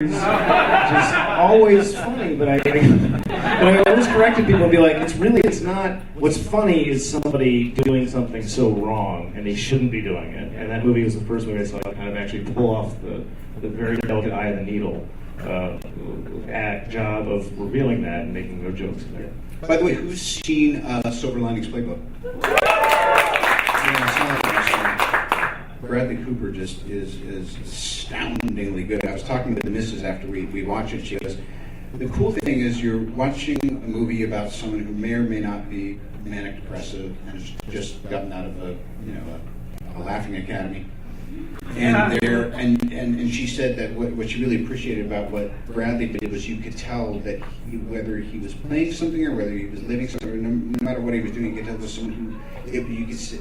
which is always funny, but I always corrected people and be like, it's not, what's funny is somebody doing something so wrong, and they shouldn't be doing it. And that movie was the first movie I saw kind of actually pull off the very delicate eye of the needle job of revealing that and making no jokes in there. By the way, who's seen Silver Linings Playbook? Bradley Cooper just is astoundingly good. I was talking with the missus after we watched it. She goes, the cool thing is you're watching a movie about someone who may or may not be manic depressive and has just gotten out of a laughing academy. And she said that what she really appreciated about what Bradley did was you could tell that whether he was playing something or whether he was living something, no matter what he was doing, you could tell it was someone who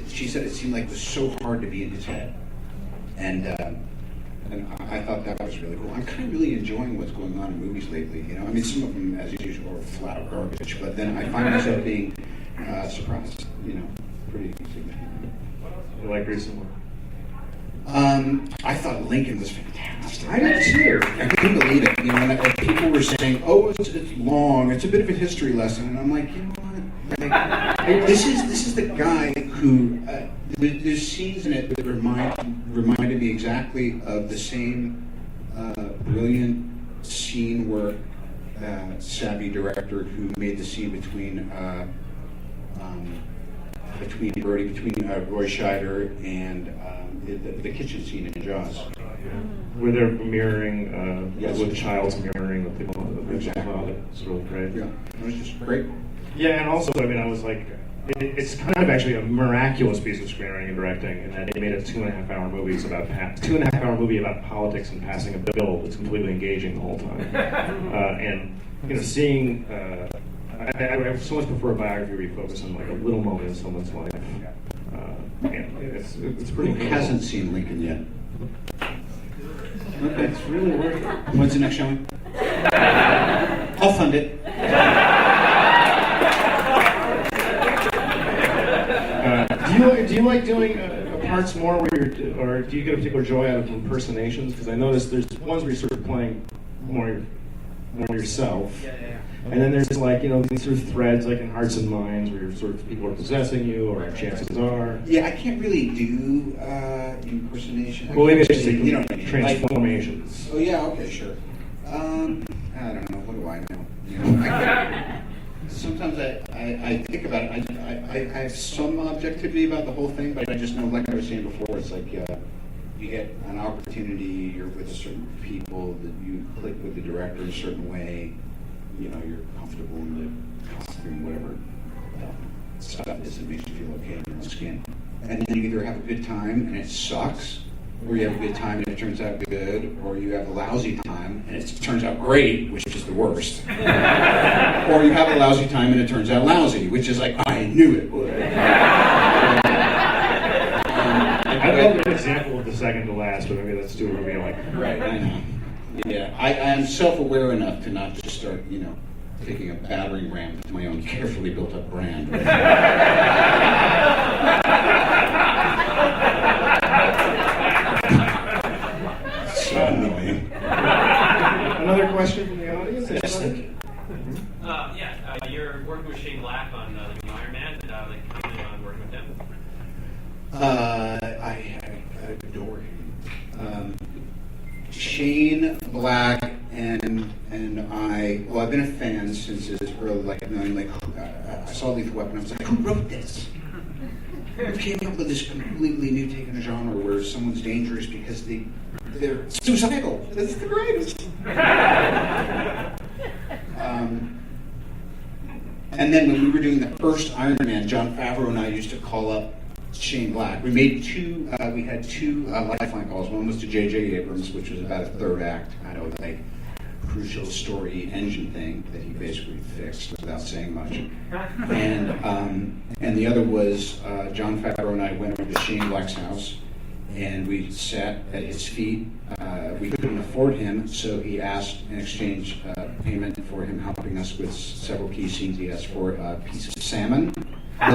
she said it seemed like it was so hard to be in his head. And I thought that was really cool. I'm kind of really enjoying what's going on in movies lately. I mean, some of them, as usual, are flat out garbage, but then I find myself being surprised. Pretty significant. You like recently? I thought Lincoln was fantastic. I did too. I couldn't believe it. And people were saying, "Oh, it's long. It's a bit of a history lesson," and I'm like, you know what? Like, this is the guy who there's scenes in it that reminded me exactly of the same brilliant scene work savvy director who made the scene between Roy Scheider and the kitchen scene in Jaws. Where they're mirroring, yes. with the child's mirroring the original father. It's really great. Yeah, it was just great. Yeah, and also, I was like, it's kind of actually a miraculous piece of screenwriting and directing in that they made a 2.5-hour movie about politics and passing a bill that's completely engaging the whole time. And seeing. I so much prefer a biography where you focus on like a little moment in someone's life. It's pretty. Who hasn't seen Lincoln yet? Okay, it's really worth it. When's the next showing? I'll fund it. Do you like doing parts more or do you get a particular joy out of impersonations? Because I noticed there's ones where you're sort of playing more yourself. Yeah. And then there's like, these sort of threads like in Hearts and Minds where you're sort of people are possessing you or chances are. Yeah, I can't really do impersonation. Well, maybe I should say transformations. Oh yeah, okay, sure. I don't know, what do I know? Sometimes I think about it, I have some objectivity about the whole thing, but I just know, like I was saying before, it's like you get an opportunity, you're with certain people, that you click with the director in a certain way, you're comfortable in the costume, whatever stuff is that makes you feel okay in your own skin. And then you either have a good time and it sucks, or you have a good time and it turns out good, or you have a lousy time and it turns out great, which is the worst. Or you have a lousy time and it turns out lousy, which is like, I knew it would. I'd love an example of the second to last, but maybe that's too revealing. Right, I know. Yeah, I am self-aware enough to not just start, taking a battering ram to my own carefully built-up brand. So annoying. Another question from the audience? Yes, thank you. You're working with Shane Black on the new Iron Man. How many on working with him? I adore him. Shane Black and I've been a fan since his early, I saw Lethal Weapon, I was like, who wrote this? Who came up with this completely new take on a genre where someone's dangerous because they're suicidal? That's the greatest. And then when we were doing the first Iron Man, Jon Favreau and I used to call up Shane Black. We made we had two lifeline calls. One was to J.J. Abrams, which was about a third act, kind of like crucial story engine thing that he basically fixed without saying much. And the other was Jon Favreau and I went over to Shane Black's house, and we sat at his feet. We couldn't afford him, so he asked in exchange payment for him helping us with several key scenes. He asked for a piece of salmon,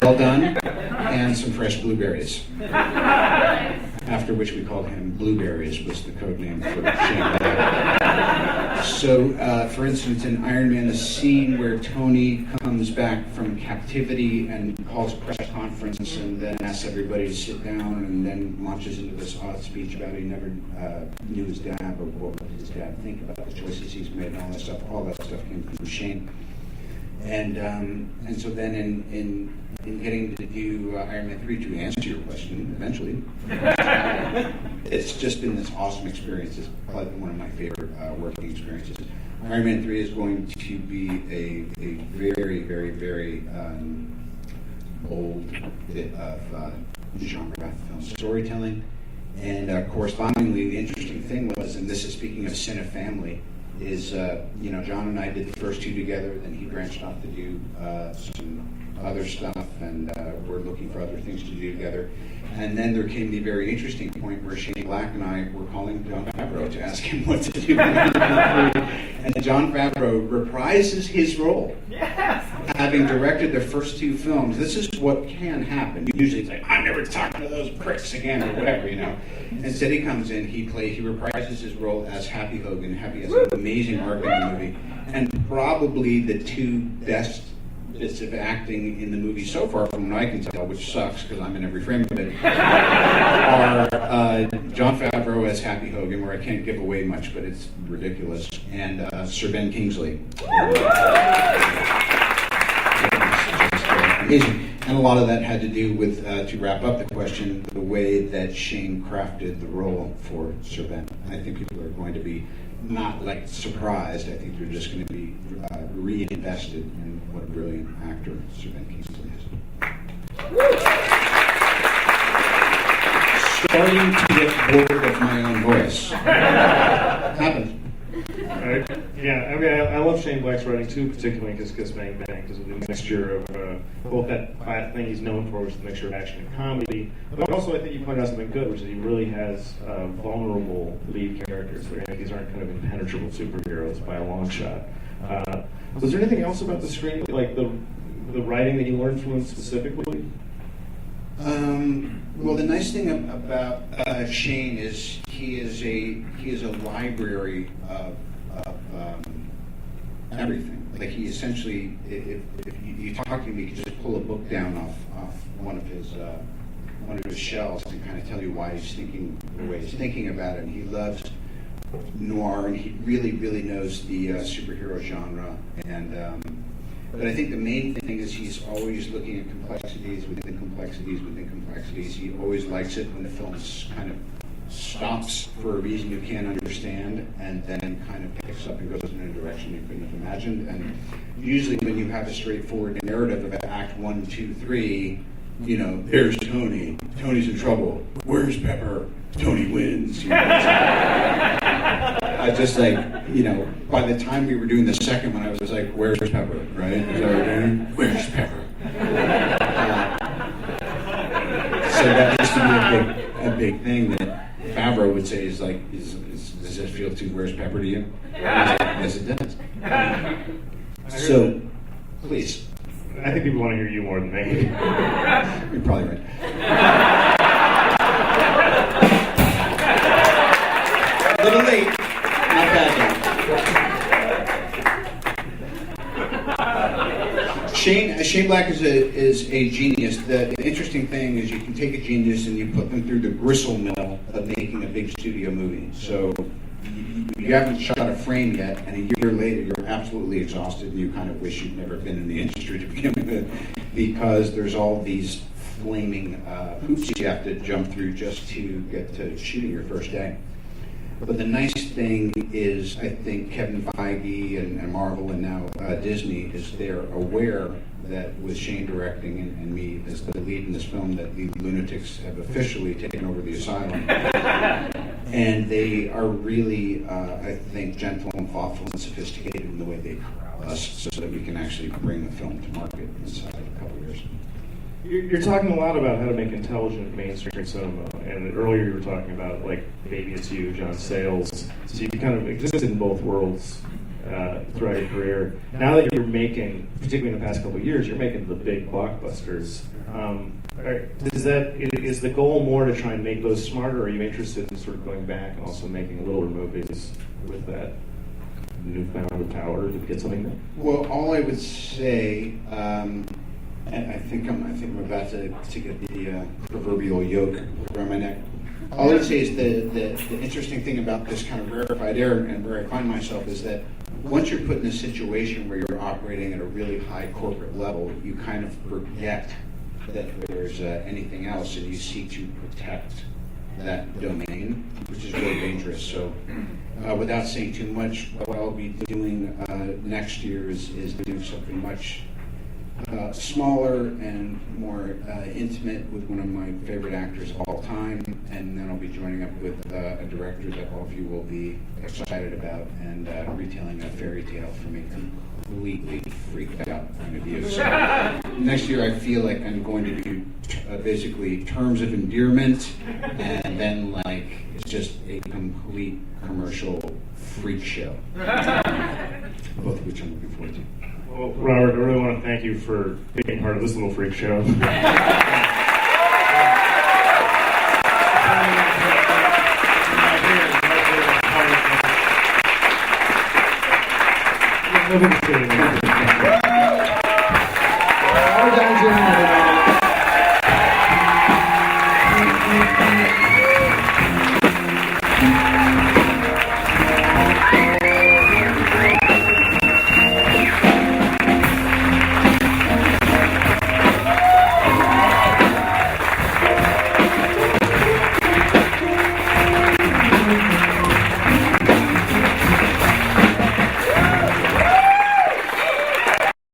well done, and some fresh blueberries. after which we called him Blueberries, was the code name for Shane Black. So, for instance, in Iron Man, the scene where Tony comes back from captivity and calls a press conference and then asks everybody to sit down and then launches into this odd speech about he never knew his dad, or what did his dad think about the choices he's made and all that stuff came from Shane. And so then in getting to do Iron Man 3, to answer your question, eventually, it's just been this awesome experience. It's probably one of my favorite working experiences. Iron Man 3 is going to be a very, very, very bold bit of genre film storytelling. And correspondingly, the interesting thing was, and this is speaking of Cinefamily, is, John and I did the first two together, then he branched off to do some other stuff, and we're looking for other things to do together. And then there came the very interesting point where Shane Black and I were calling Jon Favreau to ask him what to do. And Jon Favreau reprises his role. Yes! Having directed the first two films. This is what can happen. Usually it's like, I'm never talking to those pricks again, or whatever, Instead he comes in, he reprises his role as Happy Hogan. Happy has an amazing arc in the movie. And probably the two best bits of acting in the movie so far, from what I can tell, which sucks because I'm in every frame of it, are Jon Favreau as Happy Hogan, where I can't give away much, but it's ridiculous, and Sir Ben Kingsley. Amazing. And a lot of that had to do with, to wrap up the question, the way that Shane crafted the role for Sir Ben. I think people are going to be not like surprised. I think they're just going to be reinvested in what a brilliant actor Sir Ben Kingsley is. Starting to get bored of my own voice. Happens. Yeah, I mean, I love Shane Black's writing too, particularly in Kiss Bang Bang, because of the mixture of both that thing he's known for, which is the mixture of action and comedy, but also I think you pointed out something good, which is he really has vulnerable lead characters. These aren't kind of impenetrable superheroes by a long shot. Was there anything else about the screen, like the writing that you learned from him specifically? Well, the nice thing about Shane is he is a library of everything. Like, he essentially, if you talk to him, he can just pull a book down off one of his shelves and kind of tell you why he's thinking the way he's thinking about it. And he loves noir, and he really, really knows the superhero genre. And but I think the main thing is he's always looking at complexities within complexities within complexities. He always likes it when the film kind of stops for a reason you can't understand, and then kind of picks up and goes in a direction you couldn't have imagined. And usually when you have a straightforward narrative of Act 1, 2, 3, there's Tony. Tony's in trouble. Where's Pepper? Tony wins. I just by the time we were doing the second one, I was like, where's Pepper, right? Is that what we're doing? Where's Pepper? So that used to be a big thing that Favreau would say is like, does this feel too where's Pepper to you? Like, yes, it does. So, please. I think people want to hear you more than me. You're probably right. A little late. Not bad though. Shane Black is a genius. The interesting thing is you can take a genius and you put them through the gristle mill of making a big studio movie. So you haven't shot a frame yet, and a year later you're absolutely exhausted and you kind of wish you'd never been in the industry to begin with, because there's all these flaming hoops you have to jump through just to get to shooting your first day. But the nice thing is, I think Kevin Feige and Marvel and now Disney they're aware that with Shane directing and me as the lead in this film, that the lunatics have officially taken over the asylum. And they are really, I think, gentle and thoughtful and sophisticated in the way they corral us so that we can actually bring the film to market inside of a couple of years. You're talking a lot about how to make intelligent mainstream cinema, and earlier you were talking about, like, Baby It's You, John Sayles. So you kind of existed in both worlds throughout your career. Now that you're making, particularly in the past couple of years, you're making the big blockbusters. Is the goal more to try and make those smarter, or are you interested in sort of going back and also making littler movies with that newfound power to get something done? Well, all I would say, and I think I'm about to get the proverbial yoke around my neck. All I would say is the interesting thing about this kind of rarefied air and where I find myself is that once you're put in a situation where you're operating at a really high corporate level, you kind of forget that there's anything else, and you seek to protect that domain, which is really dangerous. So without saying too much, what I'll be doing next year is do something much smaller and more intimate with one of my favorite actors of all time, and then I'll be joining up with a director that all of you will be excited about, and retelling a fairy tale from a completely freaked out point of view. So next year I feel like I'm going to do basically Terms of Endearment, and then like it's just a complete commercial freak show, both of which I'm looking forward to. Well, Robert, I really want to thank you for being part of this little freak show. Nothing to say.